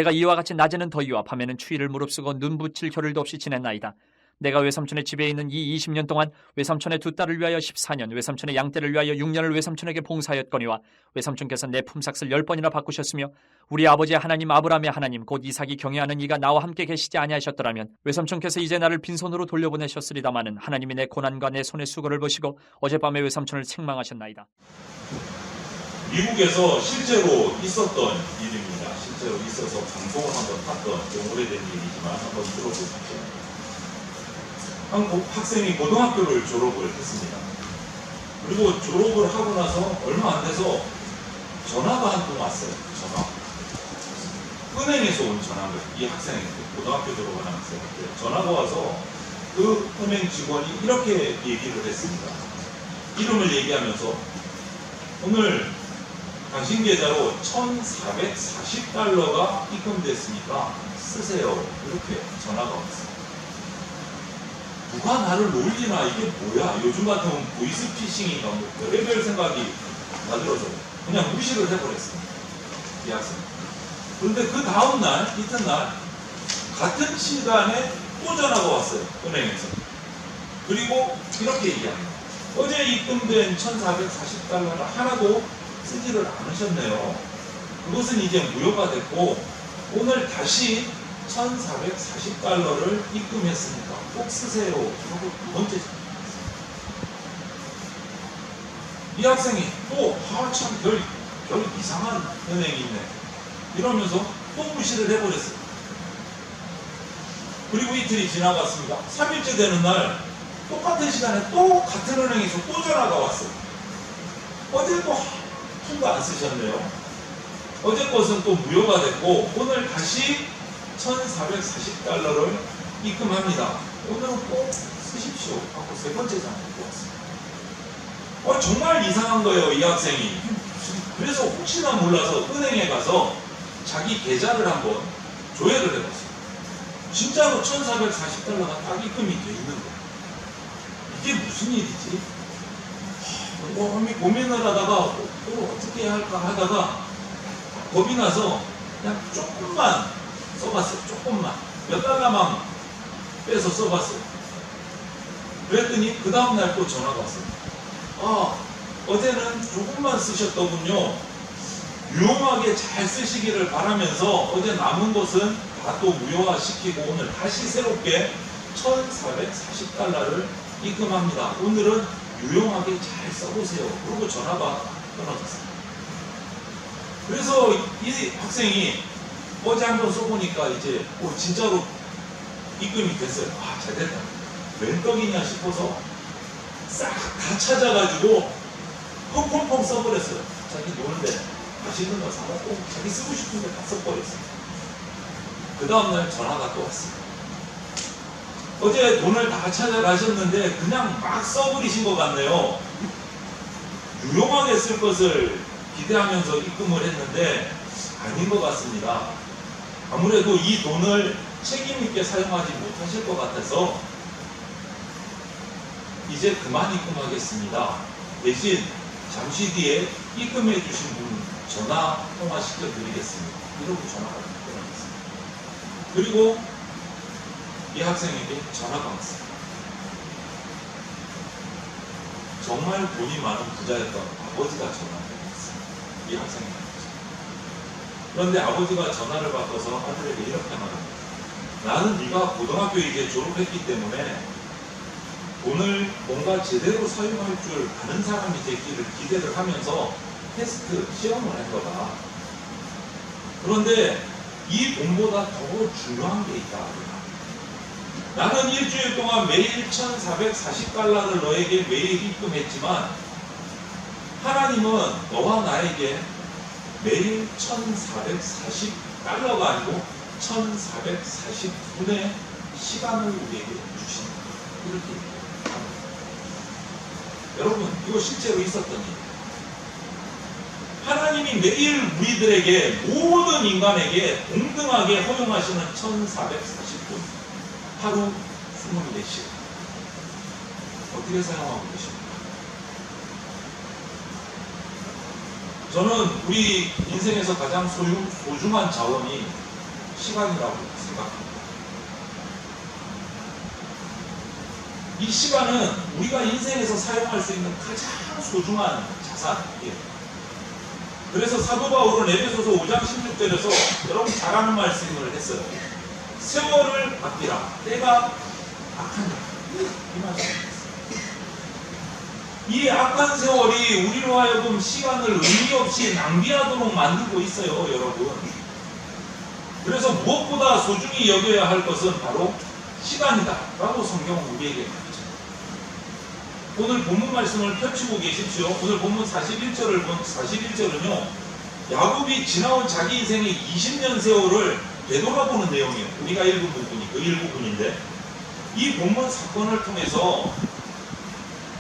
내가 이와 같이 낮에는 더위와 밤에는 추위를 무릅쓰고 눈 붙일 겨를도 없이 지냈나이다. 내가 외삼촌의 집에 있는 이 20년 동안 외삼촌의 두 딸을 위하여 14년, 외삼촌의 양떼를 위하여 6년을 외삼촌에게 봉사하였거니와 외삼촌께서 내 품삯을 10번이나 바꾸셨으며 우리 아버지의 하나님 아브라함의 하나님 곧 이삭이 경외하는 이가 나와 함께 계시지 아니하셨더라면 외삼촌께서 이제 나를 빈손으로 돌려보내셨으리다마는 하나님이 내 고난과 내 손의 수고를 보시고 어젯밤에 외삼촌을 책망하셨나이다. 미국에서 실제로 있었던 일입니다. 실제로 있어서 방송을 한번 탔던 좀 오래된 일이지만 한번 들어보십시오. 한국 학생이 고등학교를 졸업을 했습니다. 그리고 졸업을 하고 나서 얼마 안 돼서 전화가 한 통 왔어요. 전화. 은행에서 온 전화가 이 학생에게 고등학교 졸업한 학생한테 전화가 와서 그 은행 직원이 이렇게 얘기를 했습니다. 이름을 얘기하면서 오늘 당신 계좌로 1,440달러가 입금됐으니까 쓰세요. 이렇게 전화가 왔어요. 누가 나를 놀리나 이게 뭐야? 요즘 같으면 보이스피싱인가 뭐 별의별 생각이 다 들어서 그냥 무시를 해버렸습니다. 이 학생. 그런데 그 다음날 이튿날 같은 시간에 또 전화가 왔어요. 은행에서. 그리고 이렇게 얘기합니다. 어제 입금된 1,440달러를 하나도 쓰지를 않으셨네요. 그것은 이제 무효가 됐고 오늘 다시 1,440달러를 입금했으니까 꼭 쓰세요. 하고 두 번째 전화했어요. 이 학생이 또 참 별 이상한 은행이 있네. 이러면서 또 무시를 해버렸어요. 그리고 이틀이 지나갔습니다. 3일째 되는 날 똑같은 시간에 또 같은 은행에서 또 전화가 왔어요. 어제도 푼도 안 쓰셨네요. 어제 것은 또 무효가 됐고 오늘 다시 1,440달러를 입금합니다. 오늘은 꼭 쓰십시오. 하고 세 번째 전화가 왔어요. 정말 이상한 거예요. 이 학생이. 그래서 혹시나 몰라서 은행에 가서 자기 계좌를 한번 조회를 해봤어요. 진짜로 1,440달러가 딱 입금이 돼 있는 거예요. 이게 무슨 일이지? 고민을 하다가 어떻게 해야 할까 하다가 겁이 나서 그냥 조금만 써봤어요. 조금만. 몇 달러만 빼서 써봤어요. 그랬더니 그 다음날 또 전화가 왔어요. 어제는 조금만 쓰셨더군요. 유용하게 잘 쓰시기를 바라면서 어제 남은 것은 다 또 무효화시키고 오늘 다시 새롭게 1,440달러를 입금합니다. 오늘은 유용하게 잘 써보세요. 그리고 전화가 끊어졌어요. 그래서 이 학생이 어제 한번 써보니까 이제 진짜로 입금이 됐어요. 잘됐다. 웬 떡이냐 싶어서 싹 다 찾아가지고 펑펑펑 써버렸어요. 자기 노는데 맛있는 거 사먹고 자기 쓰고 싶은 데 다 써버렸어요. 그 다음날 전화가 또 왔어요. 어제 돈을 다 찾아가셨는데 그냥 막 써버리신 것 같네요. 유용하게 쓸 것을 기대하면서 입금을 했는데 아닌 것 같습니다. 아무래도 이 돈을 책임있게 사용하지 못하실 것 같아서 이제 그만 입금하겠습니다. 대신 잠시 뒤에 입금해 주신 분 전화 통화 시켜드리겠습니다. 이러고 전화가 끊어졌습니다. 그리고 이 학생에게 전화가 왔어요. 정말 돈이 많은 부자였던 아버지가 전화를 했어요. 이 학생에게. 그런데 아버지가 전화를 받아서 아들에게 이렇게 말합니다. 나는 네가 고등학교 이제 졸업했기 때문에 돈을 뭔가 제대로 사용할 줄 아는 사람이 되기를 기대를 하면서 테스트 시험을 한 거다. 그런데 이 돈보다 더 중요한 게 있다. 나는 일주일 동안 매일 1,440달러를 너에게 매일 입금했지만 하나님은 너와 나에게 매일 1,440달러가 아니고 1,440분의 시간을 우리에게 주신다. 이렇게 얘기합니다. 여러분, 이거 실제로 있었던 일이에요. 하나님이 매일 우리들에게 모든 인간에게 동등하게 허용하시는 1,440분 하루 24시간 어떻게 사용하고 계십니까? 저는 우리 인생에서 가장 소중한 자원이 시간이라고 생각합니다. 이 시간은 우리가 인생에서 사용할 수 있는 가장 소중한 자산이에요. 그래서 사도 바울은 에베소서 5장 16절에서 여러분 잘 아는 말씀을 했어요. 세월을 아끼라. 때가 악하니라. 이 말씀입니다. 이 악한 세월이 우리로 하여금 시간을 의미 없이 낭비하도록 만들고 있어요, 여러분. 그래서 무엇보다 소중히 여겨야 할 것은 바로 시간이다 라고 성경은 우리에게 가르쳐요. 오늘 본문 말씀을 펼치고 계십시오. 오늘 본문 41절을 본 41절은요, 야곱이 지나온 자기 인생의 20년 세월을 되돌아보는 내용이에요. 우리가 읽은 부분이 그 일부분인데, 이 본문 사건을 통해서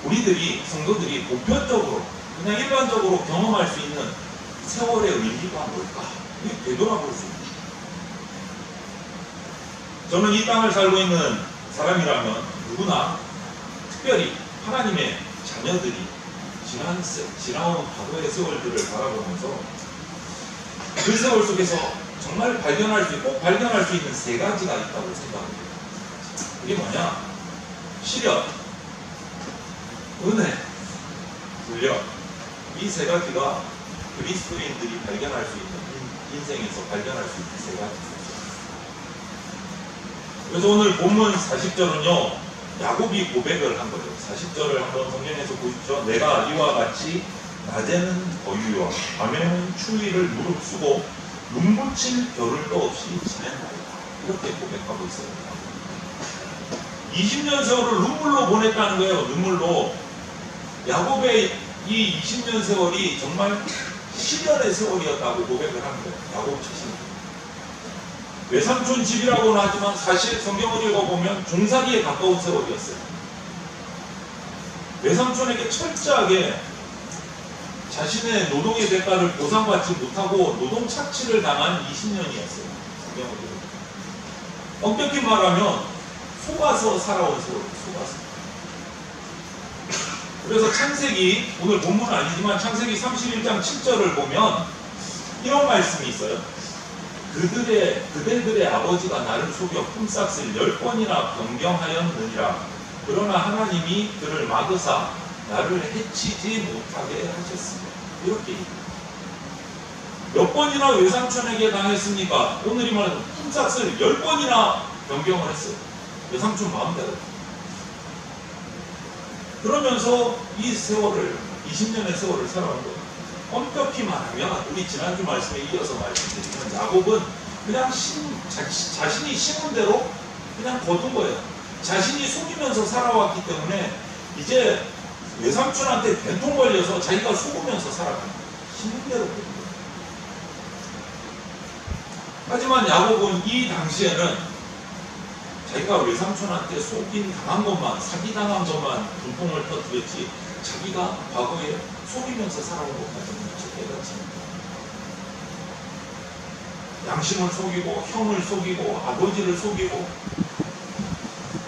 우리들이, 성도들이 보편적으로, 그냥 일반적으로 경험할 수 있는 세월의 의미가 뭘까? 이게 되돌아볼 수 있는. 저는 이 땅을 살고 있는 사람이라면 누구나 특별히 하나님의 자녀들이 지나온 과거의 세월들을 바라보면서 그 세월 속에서 정말 꼭 발견할 수 있는 세 가지가 있다고 생각합니다. 그게 뭐냐? 시련, 은혜, 훈련. 이 세 가지가 그리스도인들이 발견할 수 있는, 인생에서 발견할 수 있는 세 가지입니다. 그래서 오늘 본문 40절은요, 야곱이 고백을 한 거예요. 40절을 한번 성경에서 보십시오. 내가 이와 같이 낮에는 거유와 밤에는 추위를 무릅쓰고 눈붙일 겨를도 없이 지낸다이다. 이렇게 고백하고 있어요. 20년 세월을 눈물로 보냈다는 거예요. 눈물로. 야곱의 이 20년 세월이 정말 시련의 세월이었다고 고백을 한 거예요. 야곱 자신. 외삼촌 집이라고는 하지만 사실 성경을 읽어보면 종살이에 가까운 세월이었어요. 외삼촌에게 철저하게 자신의 노동의 대가를 보상받지 못하고 노동 착취를 당한 20년이었어요. 성경을 읽어보면. 엄격히 말하면 속아서 살아온 세월, 속아서. 그래서 창세기, 오늘 본문은 아니지만 창세기 31장 7절을 보면 이런 말씀이 있어요. 그들의 아버지가 나를 속여 품삯을 10번이나 변경하였느니라. 그러나 하나님이 그를 막으사 나를 해치지 못하게 하셨습니다. 이렇게 얘기합니다. 몇 번이나 외삼촌에게 당했습니까? 오늘이 말하는 품삯을 10번이나 변경을 했어요. 외삼촌 마음대로. 그러면서 이 세월을, 20년의 세월을 살아온 거예요. 엄격히 말하면 우리 지난주 말씀에 이어서 말씀드리면 야곱은 그냥 자신이 심은 대로 그냥 거둔 거예요. 자신이 속이면서 살아왔기 때문에 이제 외삼촌한테 된통 걸려서 자기가 속으면서 살아가는 거예요. 심은 대로 거둔 거예요. 하지만 야곱은 이 당시에는 자기가 외삼촌한테 속임 당한 것만, 사기당한 것만 분통을 터뜨렸지 자기가 과거에 속이면서 살아온 것까지는 깨닫지 못합니다. 양심을 속이고 형을 속이고 아버지를 속이고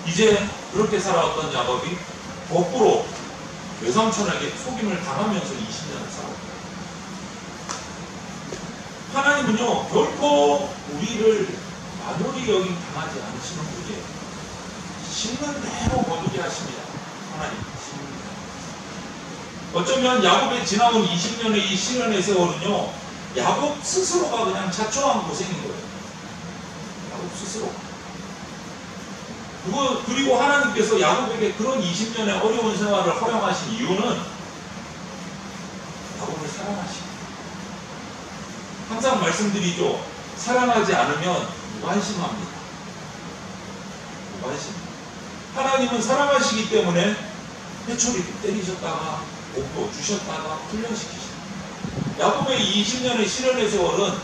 이제 그렇게 살아왔던 야곱이 거꾸로 외삼촌에게 속임을 당하면서 20년을 살아왔다. 하나님은요 결코 우리를 만홀히 여김 당하지 않으시는 분이에요. 심는 대로 거두게 하십니다. 하나님 심는 대로. 어쩌면 야곱의 지나온 20년의 이 시련의 세월은요 야곱 스스로가 그냥 자초한 고생인 거예요. 야곱 스스로. 그리고 하나님께서 야곱에게 그런 20년의 어려운 생활을 허용하신 이유는 야곱을 사랑하시고 항상 말씀드리죠. 사랑하지 않으면 무관심합니다. 무관심. 하나님은 사랑하시기 때문에 회초리를 때리셨다가 복도 주셨다가 훈련시키십니다. 야곱의 20년의 시련의 세월은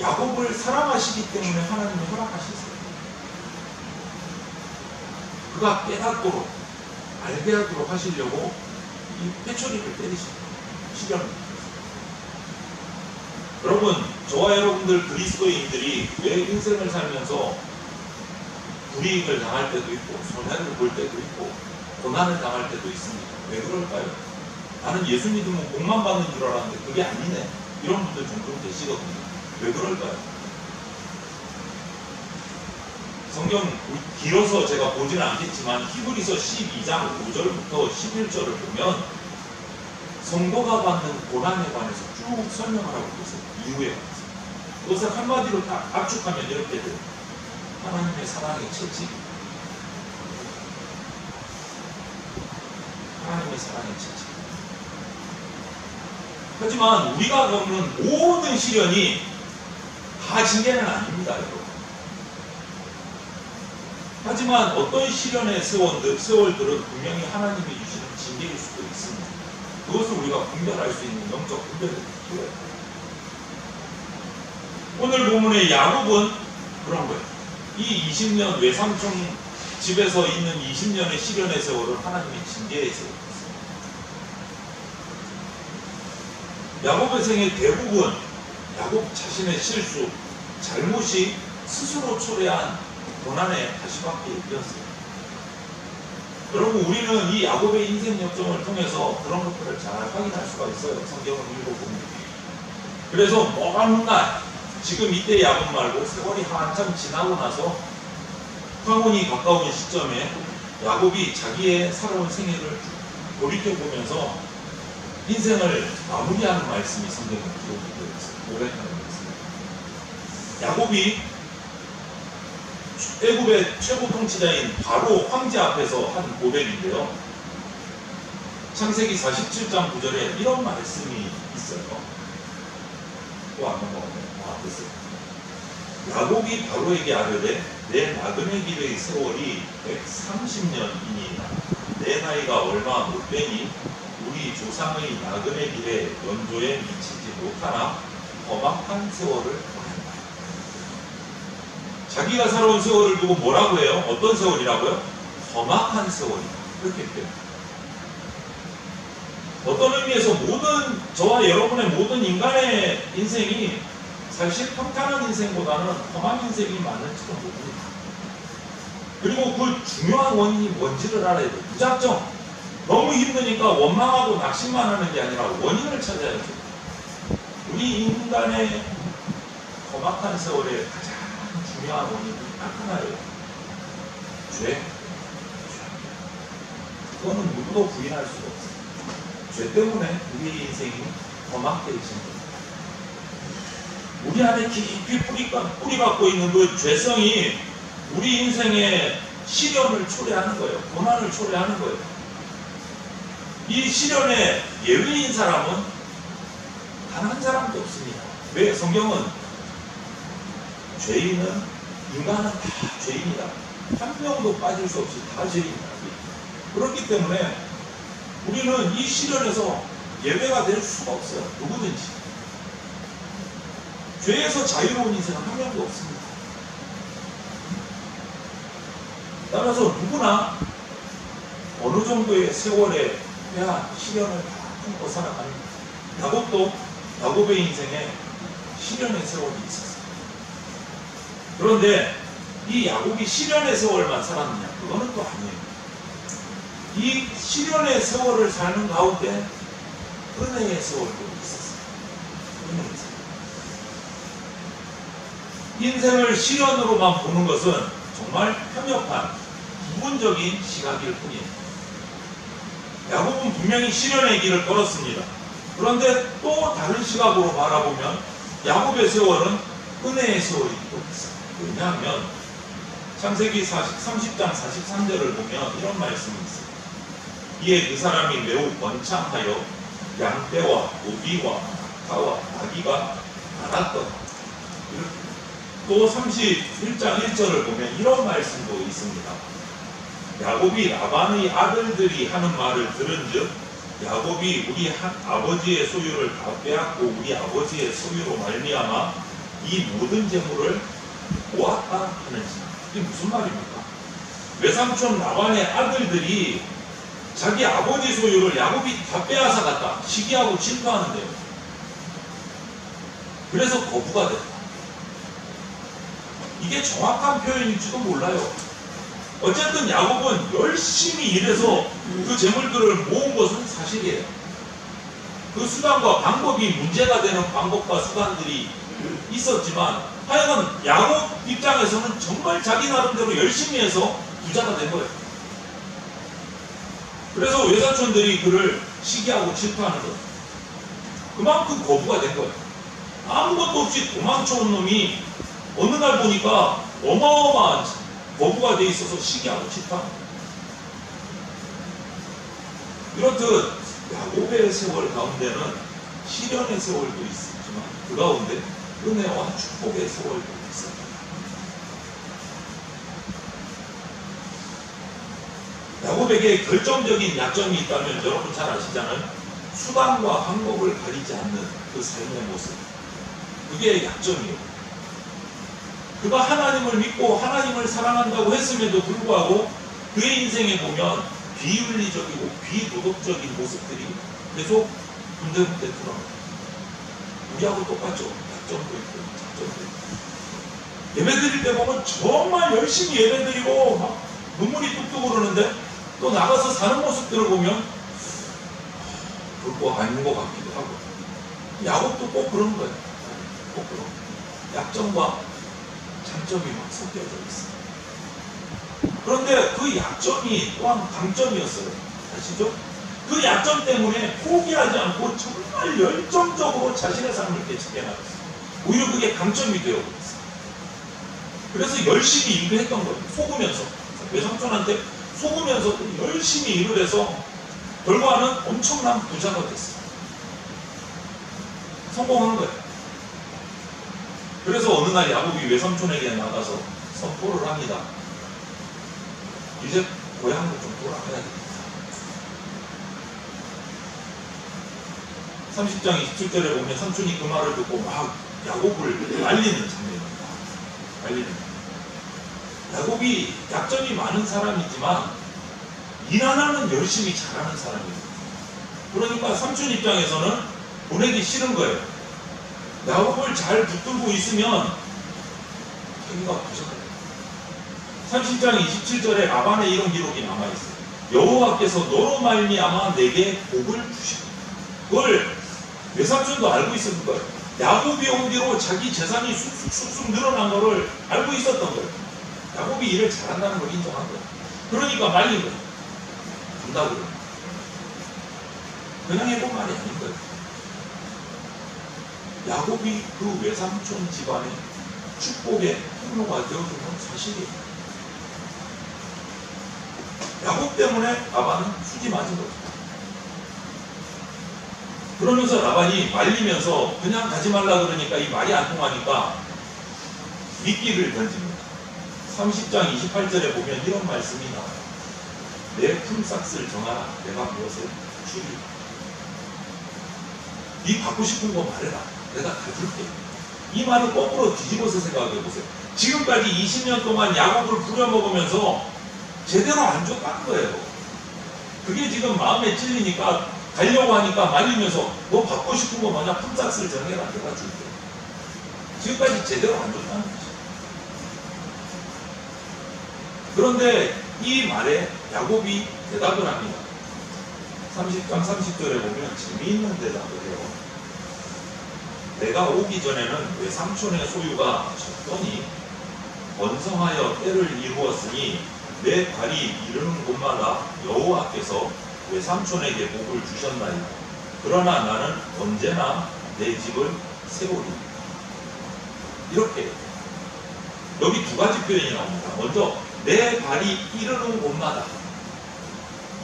야곱을 사랑하시기 때문에 하나님이 허락하셨어요. 그가 깨닫도록 알게 하도록 하시려고 이 회초리를 때리십니다. 시련을. 여러분, 저와 여러분들 그리스도인들이 왜 인생을 살면서 불이익을 당할 때도 있고 손해를 볼 때도 있고 고난을 당할 때도 있습니다. 왜 그럴까요? 나는 예수 믿으면 복만 받는 줄 알았는데 그게 아니네. 이런 분들 종종 계시거든요. 왜 그럴까요? 성경 길어서 제가 보지는 않겠지만 히브리서 12장 5절부터 11절을 보면 성도가 받는 고난에 관해서 쭉 설명을 하고 있어요. 이유에 관해서. 그것을 한마디로 다 압축하면 이렇게 돼요. 하나님의 사랑의 채찍. 하나님의 사랑의 채찍. 하지만 우리가 겪는 모든 시련이 다 징계는 아닙니다, 여러분. 하지만 어떤 시련의 세월들은 분명히 하나님이 주시는 징계일 수도 있습니다. 그것을 우리가 분별할 수 있는 영적 분별이 필요해요. 오늘 본문의 야곱은 그런 거예요. 이 20년 외삼촌 집에서 있는 20년의 시련의 세월을 하나님의 징계의 세월이었어요. 야곱의 생의 대부분 야곱 자신의 실수, 잘못이 스스로 초래한 고난의 가시밭길 이었어요. 여러분, 우리는 이 야곱의 인생 역정을 통해서 그런 것들을 잘 확인할 수가 있어요. 성경을 읽어보면. 그래서 먼 훗날, 지금 이때 야곱 말고 세월이 한참 지나고 나서 황혼이 가까운 시점에 야곱이 자기의 살아온 생애를 돌이켜보면서 인생을 마무리하는 말씀이 성경에 기록이 되어 있어요. 고백하는 말씀. 야곱이 애굽의 최고 통치자인 바로 황제 앞에서 한 고백인데요. 창세기 47장 9절에 이런 말씀이 있어요. 또 안 넘어가네요. 됐어요. 야곱이 바로에게 아뢰되 내 나그네 길의 세월이 130년이니 내 나이가 얼마 못 되니 우리 조상의 나그네 길의 연조에 미치지 못하나 험악한 세월을 보낸다. 자기가 살아온 세월을 두고 뭐라고 해요? 어떤 세월이라고요? 험악한 세월이다. 그렇게 표현합니다. 어떤 의미에서 모든 저와 여러분의 모든 인간의 인생이 사실 평탄한 인생보다는 험한 인생이 많을지도 모릅니다. 그리고 그 중요한 원인이 뭔지를 알아야 돼요. 무작정 너무 힘드니까 원망하고 낙심만 하는 게 아니라 원인을 찾아야죠. 우리 인간의 험악한 세월의 가장 중요한 원인은 딱 하나예요. 죄. 그거는 누구도 부인할 수가 없어요. 죄 때문에 우리의 인생이 험악해지는 겁니다. 우리 안에 깊이 뿌리 박고 있는 그 죄성이 우리 인생의 시련을 초래하는 거예요. 고난을 초래하는 거예요. 이 시련의 예외인 사람은 단 한 사람도 없습니다. 왜? 성경은 죄인은 인간은 다 죄인이다. 한 명도 빠질 수 없이 다 죄인이다. 그렇기 때문에 우리는 이 시련에서 예외가 될 수가 없어요. 누구든지. 죄에서 자유로운 인생은 한 명도 없습니다. 따라서 누구나 어느 정도의 세월에 대한 시련을 다 품고 살아갑니다. 야곱도 야곱의 인생에 시련의 세월이 있었어요. 그런데 이 야곱이 시련의 세월만 살았느냐? 그거는 또 아니에요. 이 시련의 세월을 사는 가운데 은혜의 세월도 있었어요. 은혜의 세월. 인생을 시련으로만 보는 것은 정말 편협한 부분적인 시각일 뿐이에요. 야곱은 분명히 시련의 길을 걸었습니다. 그런데 또 다른 시각으로 바라보면 야곱의 세월은 은혜의 세월이기도 했어요. 왜냐하면 창세기 30장 43절을 보면 이런 말씀이 있어요. 이에 그 사람이 매우 번창하여 양떼와 오비와 낙타와 나귀가 많았더라. 또 31장 1절을 보면 이런 말씀도 있습니다. 야곱이 라반의 아들들이 하는 말을 들은즉 야곱이 우리 아버지의 소유를 다 빼앗고 우리 아버지의 소유로 말미암아 이 모든 재물을 모았다 하는지. 이게 무슨 말입니까? 외삼촌 라반의 아들들이 자기 아버지 소유를 야곱이 다 빼앗아 갔다. 시기하고 질투하는데요. 그래서 거부가 됐다. 이게 정확한 표현일지도 몰라요. 어쨌든 야곱은 열심히 일해서 그 재물들을 모은 것은 사실이에요. 그 수단과 방법이 문제가 되는 방법과 수단들이 있었지만 하여간 야곱 입장에서는 정말 자기 나름대로 열심히 해서 부자가 된 거예요. 그래서 외사촌들이 그를 시기하고 질투하는 거예요. 그만큼 거부가 된 거예요. 아무것도 없이 도망쳐온 놈이 어느 날 보니까 어마어마한 거부가 돼 있어서 시기하고 질투하는 거예요. 이렇듯 야곱의 세월 가운데는 시련의 세월도 있었지만 그 가운데 은혜와 축복의 세월도 있습니다. 야곱에게 결정적인 약점이 있다면 여러분 잘 아시잖아요. 수단과 방법을 가리지 않는 그 삶의 모습. 그게 약점이에요. 그가 하나님을 믿고 하나님을 사랑한다고 했음에도 불구하고 그의 인생에 보면 비윤리적이고 비도덕적인 모습들이 계속 군데군데 드러납니다. 우리하고 똑같죠. 약점도 있고 장점도 있고. 예배 드릴 때 보면 정말 열심히 예배 드리고 막 눈물이 뚝뚝 흐르는데 또 나가서 사는 모습들을 보면 그거 아닌 것 같기도 하고. 야곱도 꼭 그런 거예요. 꼭 그런 거예요. 약점과 장점이 막 섞여져 있어요. 그런데 그 약점이 또한 강점이었어요. 아시죠? 그 약점 때문에 포기하지 않고 정말 열정적으로 자신의 삶을 깨치게 나갔어요. 오히려 그게 강점이 되어버렸어요. 그래서 열심히 일을 했던 거예요. 속으면서. 외삼촌한테 속으면서 열심히 일을 해서 결과는 엄청난 부자가 됐어요. 성공한 거예요. 그래서 어느 날 야곱이 외삼촌에게 나가서 선포를 합니다. 이제 고향으로 좀 돌아가야겠다. 30장 27절에 보면 삼촌이 그 말을 듣고 막 야곱을 말리는 장면입니다. 말리는. 야곱이 약점이 많은 사람이지만 일 하나는 열심히 잘하는 사람입니다. 그러니까 삼촌 입장에서는 보내기 싫은 거예요. 야곱을 잘 붙들고 있으면 자기가 부족해요. 30장 27절에 라반의 이런 기록이 남아있어요. 여호와께서 너로 말미암아 내게 복을 주시고. 그걸 외삼촌도 알고 있었던 거예요. 야곱이 온 뒤로 자기 재산이 쑥쑥쑥쑥 늘어난 거를 알고 있었던 거예요. 야곱이 일을 잘한다는 걸 인정한 거예요. 그러니까 말린 거예요. 간다고요. 그냥 해본 말이 아닌 거예요. 야곱이 그 외삼촌 집안의 축복의 통로가 되어주는 사실이에요. 야곱 때문에 라반은 수지 맞은 거죠. 그러면서 라반이 말리면서 그냥 가지 말라 그러니까 이 말이 안 통하니까 미끼를 던집니다. 30장 28절에 보면 이런 말씀이 나와요. 내 품삯을 정하라. 내가 무엇을 주리라. 네 갖고 싶은 거 말해라. 내가 다 줄게. 이 말을 거꾸로 뒤집어서 생각해 보세요. 지금까지 20년 동안 야곱을 부려먹으면서 제대로 안 줬다는 거예요. 그게 지금 마음에 찔리니까 가려고 하니까 말리면서 너 받고 싶은 거 마냥 품삯을 정해라. 내가 줄게. 지금까지 제대로 안 줬다는 거죠. 그런데 이 말에 야곱이 대답을 합니다. 30장 30절에 보면 재미있는 대답을 해요. 내가 오기 전에는 외삼촌의 소유가 적더니 번성하여 때를 이루었으니 내 발이 이르는 곳마다 여호와께서 외삼촌에게 복을 주셨나이다. 그러나 나는 언제나 내 집을 세우리. 이렇게 여기 두 가지 표현이 나옵니다. 먼저 내 발이 이르는 곳마다.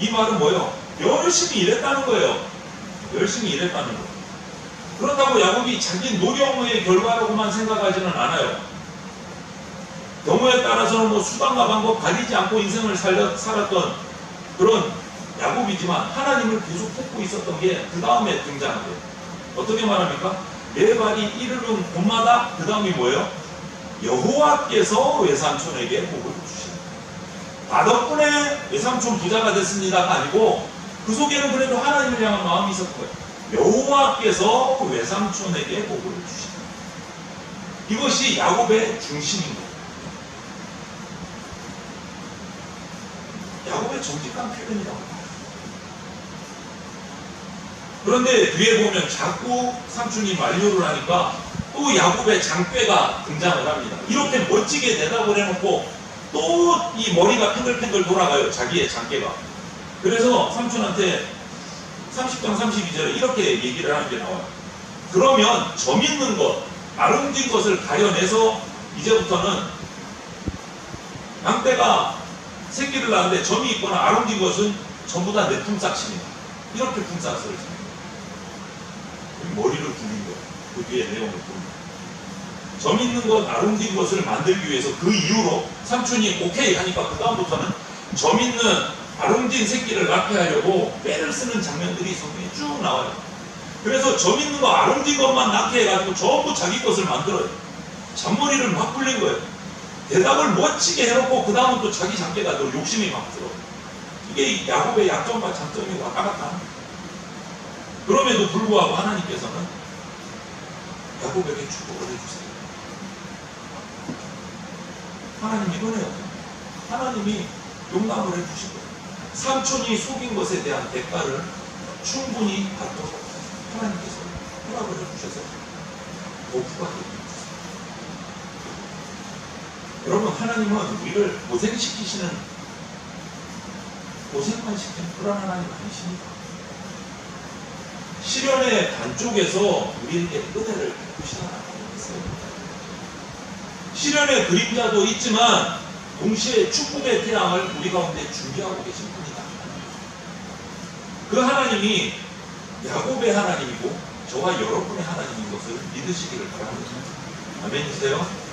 이 말은 뭐예요? 열심히 일했다는 거예요. 열심히 일했다는 거예요. 그렇다고 야곱이 자기 노력의 결과라고만 생각하지는 않아요. 경우에 따라서는 뭐 수단과 방법 가리지 않고 인생을 살았던 그런 야곱이지만 하나님을 계속 찾고 있었던 게 그 다음에 등장해요. 어떻게 말합니까? 내 발이 이르는 곳마다 그 다음이 뭐예요? 여호와께서 외삼촌에게 복을 주신다. 나 덕분에 외삼촌 부자가 됐습니다가 아니고 그 속에는 그래도 하나님을 향한 마음이 있었던 거예요. 여호와께서 외삼촌에게 복을 주신다. 이것이 야곱의 중심인 거예요. 야곱의 정직한 표현이라고 봐요. 그런데 뒤에 보면 자꾸 삼촌이 만류를 하니까 또 야곱의 장꾀가 등장을 합니다. 이렇게 멋지게 대답을 해놓고 또 이 머리가 팽글팽글 돌아가요. 자기의 장꾀가. 그래서 삼촌한테 30장 32절에 이렇게 얘기를 하는 게 나와요. 그러면 점 있는 것, 아름진 것을 가려내서 이제부터는 양떼가 새끼를 낳는데 점이 있거나 아름진 것은 전부 다 내 품삯입니다. 이렇게 품삯을 줍니다. 머리를 굴린 거예요. 그 뒤에 내용을 봅니다. 점 있는 것, 아름진 것을 만들기 위해서 그 이후로 삼촌이 오케이 하니까 그 다음부터는 점 있는 아름진 새끼를 낳게 하려고 뼈를 쓰는 장면들이 성경에 쭉 나와요. 그래서 점 있는 거, 아름진 것만 낳게 해가지고 전부 자기 것을 만들어요. 잔머리를 막 굴린 거예요. 대답을 멋지게 해놓고 그 다음은 또 자기 장깨가 또 욕심이 막 들어. 이게 야곱의 약점과 장점이 왔다 갔다 합니다. 그럼에도 불구하고 하나님께서는 야곱에게 축복을 해주세요. 하나님이 은혜요. 하나님이 용납을 해주신 거예요. 삼촌이 속인 것에 대한 대가를 충분히 받도록 하나님께서 허락을 해주셔서 복부가 되어주세요. 여러분, 하나님은 우리를 고생시키시는, 고생만 시키는 그런 하나님 아니십니까? 시련의 반쪽에서 우리에게 은혜를 베푸시는 하나님이세요. 시련의 그림자도 있지만 동시에 축복의 태양을 우리 가운데 준비하고 계신 분이다. 그 하나님이 야곱의 하나님이고 저와 여러분의 하나님인 것을 믿으시기를 바랍니다. 아멘이세요?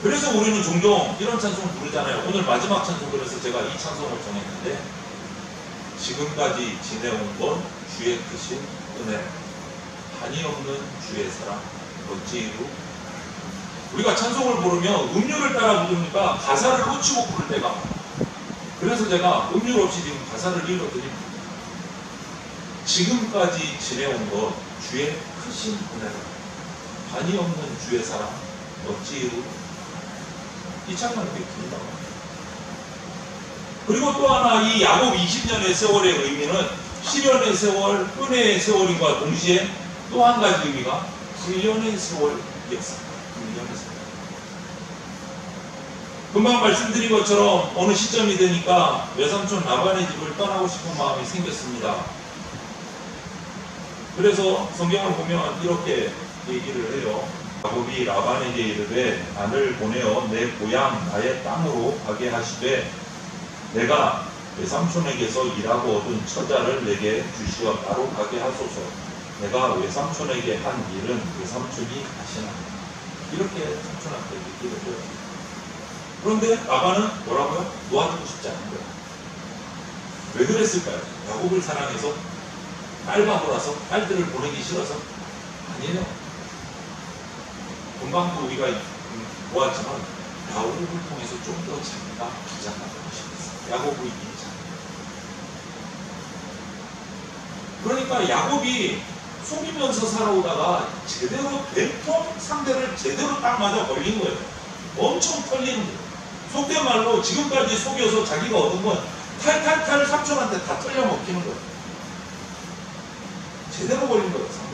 그래서 우리는 종종 이런 찬송 부르잖아요. 오늘 마지막 찬송으로서 제가 이 찬송을 정했는데, 지금까지 지내온 건 주의 크신 은혜, 한이 없는 주의 사랑, 어찌로. 우리가 찬송을 부르면 음률을 따라 부르니까 가사를 놓치고 부를 때가 많아요. 그래서 제가 음률 없이 지금 가사를 읽어드립니다. 지금까지 지내온 것 주의 크신 은혜라, 한이 없는 주의 사랑, 어찌로. 이 찬양을 이렇게 부른다고 합니다. 그리고 또 하나, 이 야곱 20년의 세월의 의미는 시련의 세월, 은혜의 세월인과 동시에 또 한 가지 의미가 훈련의 세월이었습니다. 훈련의 세월. 금방 말씀드린 것처럼 어느 시점이 되니까 외삼촌 라반의 집을 떠나고 싶은 마음이 생겼습니다. 그래서 성경을 보면 이렇게 얘기를 해요. 야곱이 라반에게 이르되 나를 보내어 내 고향 나의 땅으로 가게 하시되 내가 외삼촌에게서 일하고 얻은 처자를 내게 주시어 나로 가게 하소서. 내가 외삼촌에게 한 일은 외삼촌이 하시나. 이렇게 삼촌한테 얘기를 해요. 그런데 라반은 뭐라고요? 놓아주고 싶지 않은 거예요. 왜 그랬을까요? 야곱을 사랑해서, 딸바보라서, 딸들을 보내기 싫어서? 아니에요. 금방도 우리가 보았지만 야곱을 통해서 좀 더 자기가 부자가 되고 싶었어요. 야곱의 일자. 그러니까 야곱이 속이면서 살아오다가 제대로 벨통 상대를 제대로 딱 맞아 걸린 거예요. 엄청 털리는 거예요. 속된 말로 지금까지 속여서 자기가 얻은 건 탈탈탈 삼촌한테 다 털려 먹히는 거예요. 제대로 걸린 거예요, 상대.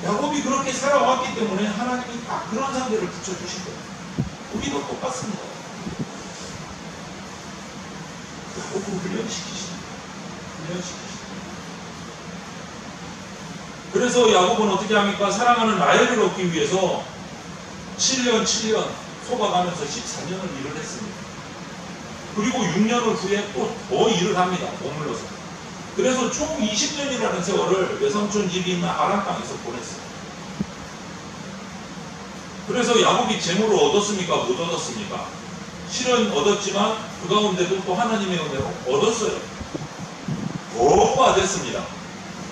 야곱이 그렇게 살아왔기 때문에 하나님이 딱 그런 상대를 붙여주신 거예요. 우리도 똑같습니다. 야곱을 훈련시키시는 거예요. 훈련시키시는 거예요. 그래서 야곱은 어떻게 합니까? 사랑하는 라헬을 얻기 위해서 7년 속아가면서 14년을 일을 했습니다. 그리고 6년을 후에 또 더 일을 합니다. 머물러서. 그래서 총 20년이라는 세월을 외삼촌 집이 있는 아람 땅에서 보냈어요. 그래서 야곱이 재물을 얻었습니까? 못 얻었습니까? 실은 얻었지만 그 가운데도 또 하나님의 은혜로 얻었어요. 거부가 됐습니다.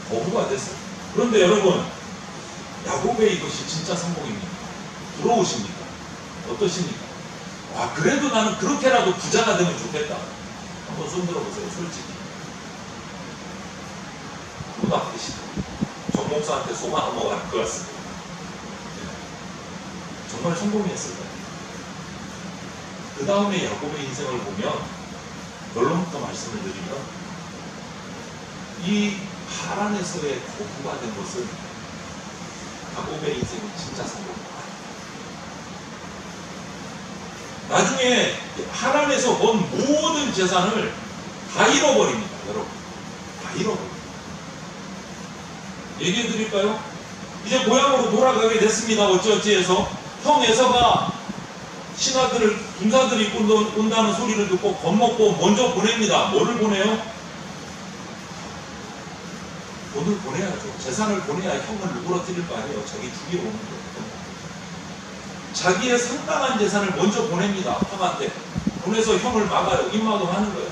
거부가 됐어요. 그런데 여러분, 야곱의 이것이 진짜 성공입니까? 부러우십니까? 어떠십니까? 와, 그래도 나는 그렇게라도 부자가 되면 좋겠다. 한번 손 들어보세요, 솔직히. 누가 아프시다. 정 목사한테 속 하나 먹어야 할 것 같습니다. 정말 성공했을까요? 그 다음에 야곱의 인생을 보면, 결론부터 말씀을 드리면, 이 하란에서의 거부가 된 것은 야곱의 인생은 진짜 성공이다. 나중에 하란에서 번 모든 재산을 다 잃어버립니다. 여러분, 다 잃어버립니다. 얘기해 드릴까요? 이제 고향으로 돌아가게 됐습니다. 어찌어찌해서 형 에서가 신하들을 군사들이 온다는 소리를 듣고 겁먹고 먼저 보냅니다. 뭐를 보내요? 돈을 보내야죠. 재산을 보내야 형을 누그러뜨릴 거 아니에요. 자기 죽이러 오는 거예요. 자기의 상당한 재산을 먼저 보냅니다. 형한테. 보내서 형을 막아요. 입막음 하는 거예요.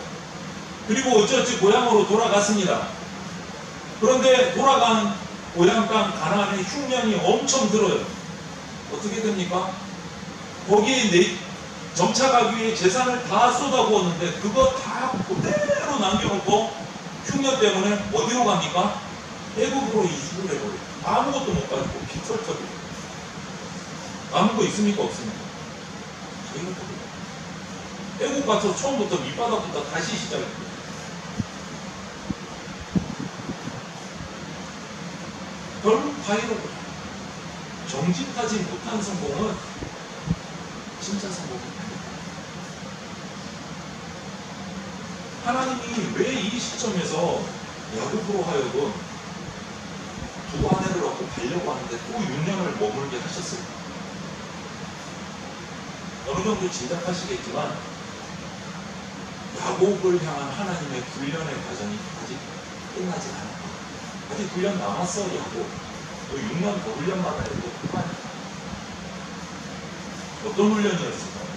그리고 어찌어찌 고향으로 돌아갔습니다. 그런데 돌아가는 고향 땅 가나안에 흉년이 엄청 들어요. 어떻게 됩니까? 거기에 정착하기 위해 재산을 다 쏟아부었는데 그거 다 그대로 남겨놓고 흉년 때문에 어디로 갑니까? 애국으로 이주를 해버려요. 아무것도 못 가지고 빈털터리고. 남은 거 있습니까? 없습니까? 애국 가서 처음부터 밑바닥부터 다시 시작해요. 결국 다 잃어버려요. 정직하지 못한 성공은 진짜 성공입니다. 하나님이 왜 이 시점에서 야곱으로 하여금 두 아내를 얻고 가려고 하는데 또 6년을 머물게 하셨을까? 어느 정도 짐작하시겠지만 야곱을 향한 하나님의 훈련의 과정이 아직 끝나지 않았다. 아직 훈련 남았어, 야곱. 또 6년 더 훈련 받아야 되고 그만. 어떤 훈련이었을까요?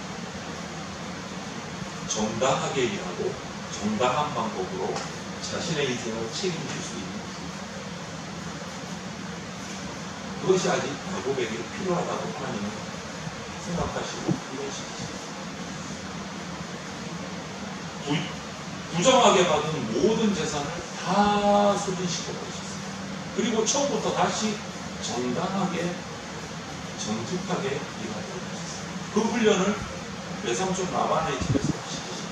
정당하게 일하고 정당한 방법으로 자신의 인생을 책임질 수 있는 그것이 아직 야곱에게 필요하다고 하나님은 생각하시고 훈련시키십니다. 부정하게 받은 모든 재산을 다 소진시켜 버리셨어요. 그리고 처음부터 다시 정당하게 정직하게 일하도록 하셨어요. 그 훈련을 외삼촌 라반의 집에서 시키십니다.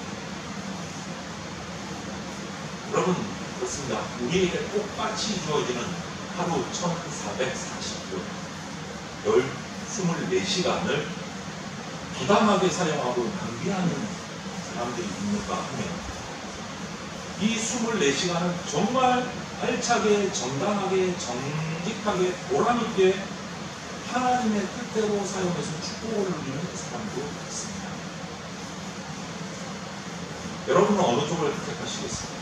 여러분 그렇습니다. 우리에게 똑같이 주어지는 하루 1440분 24시간을 부당하게 사용하고 낭비하는 사람들이 있는가 하면 이 24시간을 정말 알차게 정당하게 정직하게 보람있게 하나님의 뜻대로 사용해서 축복을 누리는 사람도 있습니다. 여러분은 어느 쪽을 택하시겠습니까?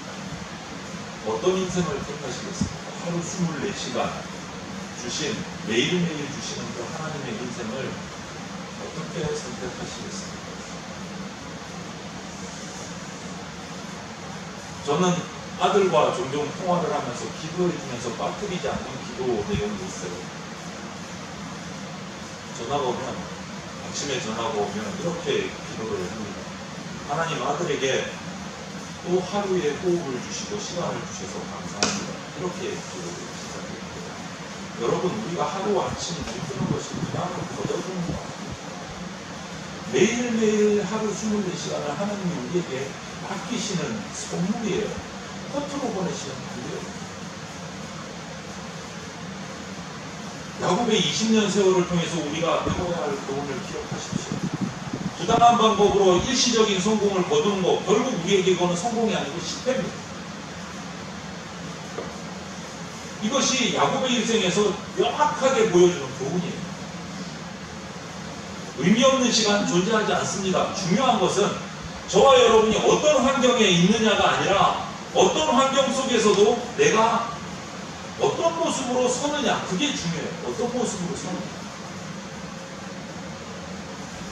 어떤 인생을 택하시겠습니까? 하루 24시간 주신 매일매일 주시는 그 하나님의 인생을 어떻게 선택하시겠습니까? 저는 아들과 종종 통화를 하면서 기도해주면서 빠뜨리지 않는 기도 내용이 있어요. 전화가 오면, 아침에 전화가 오면 이렇게 기도를 합니다. 하나님 아들에게 또 하루의 호흡을 주시고 시간을 주셔서 감사합니다. 이렇게 기도를 시작합니다. 여러분, 우리가 하루 아침 눈뜨는 것이 그냥 거저주는 거 아닙니다. 매일매일 하루 24시간을 하나님이 우리에게 맡기시는 선물이에요. 겉으로 보내시는 분이에요. 야곱의 20년 세월을 통해서 우리가 배워야 할 교훈을 기억하십시오. 부당한 방법으로 일시적인 성공을 거두는 것, 결국 우리에게 이거는 성공이 아니고 실패입니다. 이것이 야곱의 인생에서 명확하게 보여주는 교훈이에요. 의미 없는 시간 존재하지 않습니다. 중요한 것은 저와 여러분이 어떤 환경에 있느냐가 아니라 어떤 환경 속에서도 내가 어떤 모습으로 서느냐, 그게 중요해요. 어떤 모습으로 서느냐.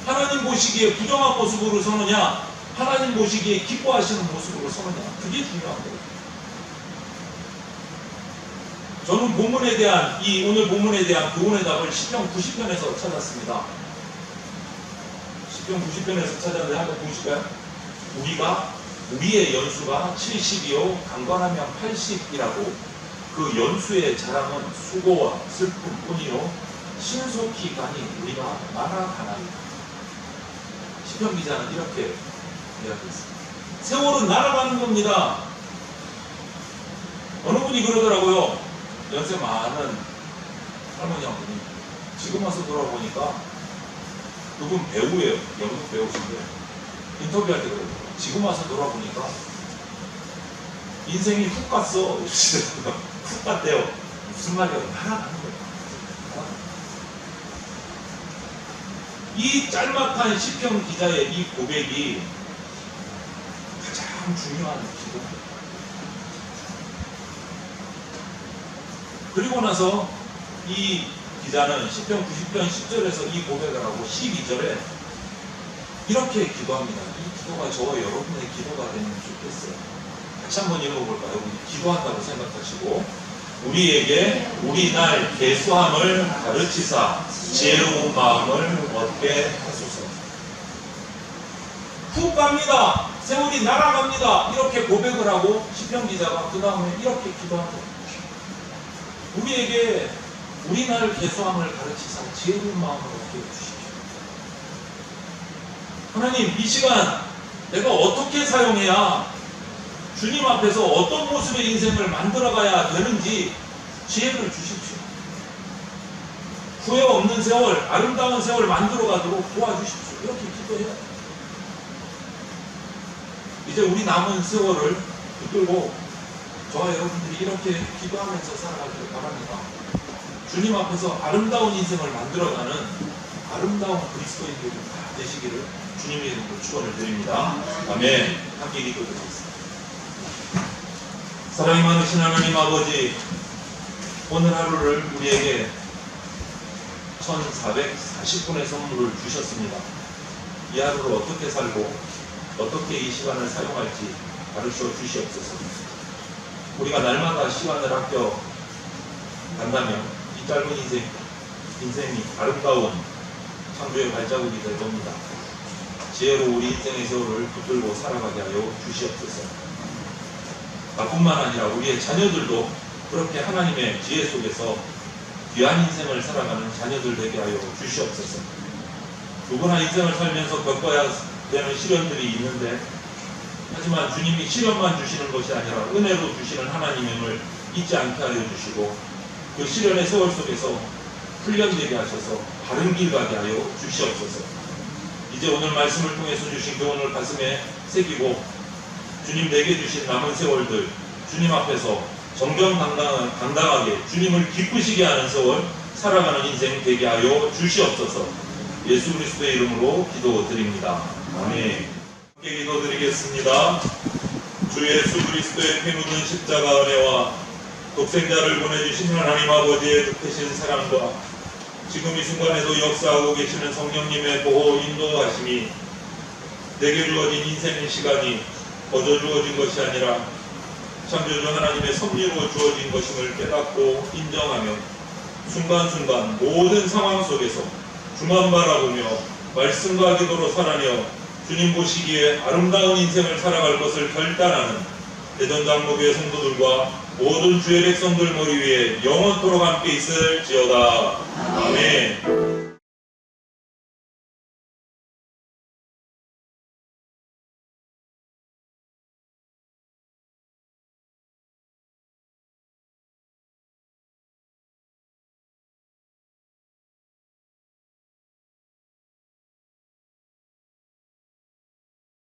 하나님 보시기에 부정한 모습으로 서느냐, 하나님 보시기에 기뻐하시는 모습으로 서느냐, 그게 중요한 거예요. 저는 본문에 대한, 오늘 본문에 대한 교훈의 답을 시편 90편에서 찾았습니다. 시편 90편에서 찾았는데 한번 보실까요? 우리의 연수가 70이요 강건하면 80이라고 그 연수의 자랑은 수고와 슬픔뿐이요 신속히 가니 우리가 날아가나이다. 시편 기자는 이렇게 이야기했습니다. 세월은 날아가는 겁니다. 어느 분이 그러더라고요. 연세 많은 할머니 한 분이. 지금 와서 돌아보니까 그분 배우예요. 연극 배우신데 인터뷰할 때 그러더라고요. 지금 와서 돌아보니까 인생이 훅 갔어. 이러시더라고요. 훅 갔대요. 무슨 말이야? 날아가는 거예요. 이 짤막한 시편 기자의 이 고백이 가장 중요한 기도입니다. 그리고 나서 이 기자는 시편 90편 10절에서 이 고백을 하고 12절에 이렇게 기도합니다. 이 기도가 저와 여러분의 기도가 되면 좋겠어요. 같이 한번 읽어볼까요? 우리 기도한다고 생각하시고 우리에게 우리 날 계수함을 가르치사 지혜로운 마음을 얻게 하소서. 훅 갑니다. 세월이 날아갑니다. 이렇게 고백을 하고 시편 기자가 그 다음에 이렇게 기도합니다. 우리에게 우리 날 계수함을 가르치사 지혜로운 마음을 얻게 해주십시오. 하나님, 이 시간 내가 어떻게 사용해야 주님 앞에서 어떤 모습의 인생을 만들어가야 되는지 지혜를 주십시오. 후회 없는 세월, 아름다운 세월 만들어가도록 도와주십시오. 이렇게 기도해야 돼요. 이제 우리 남은 세월을 붙들고 저와 여러분들이 이렇게 기도하면서 살아가기를 바랍니다. 주님 앞에서 아름다운 인생을 만들어가는 아름다운 그리스도인들이 다 되시기를 주님의 이름으로 축원을 드립니다. 아멘. 함께 기도드리겠습니다. 사랑이 많으신 하나님 아버지, 오늘 하루를 우리에게 1440분의 선물을 주셨습니다. 이 하루를 어떻게 살고 어떻게 이 시간을 사용할지 가르쳐 주시옵소서. 우리가 날마다 시간을 아껴 간다면 이 짧은 인생이 아름다운 창조의 발자국이 될 겁니다. 지혜로 우리 인생의 세월을 붙들고 살아가게 하여 주시옵소서. 나뿐만 아니라 우리의 자녀들도 그렇게 하나님의 지혜 속에서 귀한 인생을 살아가는 자녀들 되게 하여 주시옵소서. 누구나 인생을 살면서 겪어야 되는 시련들이 있는데, 하지만 주님이 시련만 주시는 것이 아니라 은혜로 주시는 하나님임을 잊지 않게 하여 주시고, 그 시련의 세월 속에서 훈련되게 하셔서 바른 길 가게 하여 주시옵소서. 이제 오늘 말씀을 통해서 주신 교훈을 가슴에 새기고 주님 내게 주신 남은 세월들 주님 앞에서 정정당당하게 주님을 기쁘시게 하는 세월 살아가는 인생 되게 하여 주시옵소서. 예수 그리스도의 이름으로 기도드립니다. 아멘. 함께 기도드리겠습니다. 주 예수 그리스도의 피 묻은 십자가 은혜와 독생자를 보내주신 하나님 아버지의 뜻하신 사랑과 지금 이 순간에도 역사하고 계시는 성령님의 보호 인도하심이 내게 주어진 인생의 시간이 거저 주어진 것이 아니라 창조주 하나님의 섭리로 주어진 것임을 깨닫고 인정하며 순간순간 모든 상황 속에서 주만 바라보며 말씀과 기도로 살아내어 주님 보시기에 아름다운 인생을 살아갈 것을 결단하는 대전장로교회 성도들과 모든 주의 백성들 머리 위에 영원토록 함께 있을지어다. 아멘.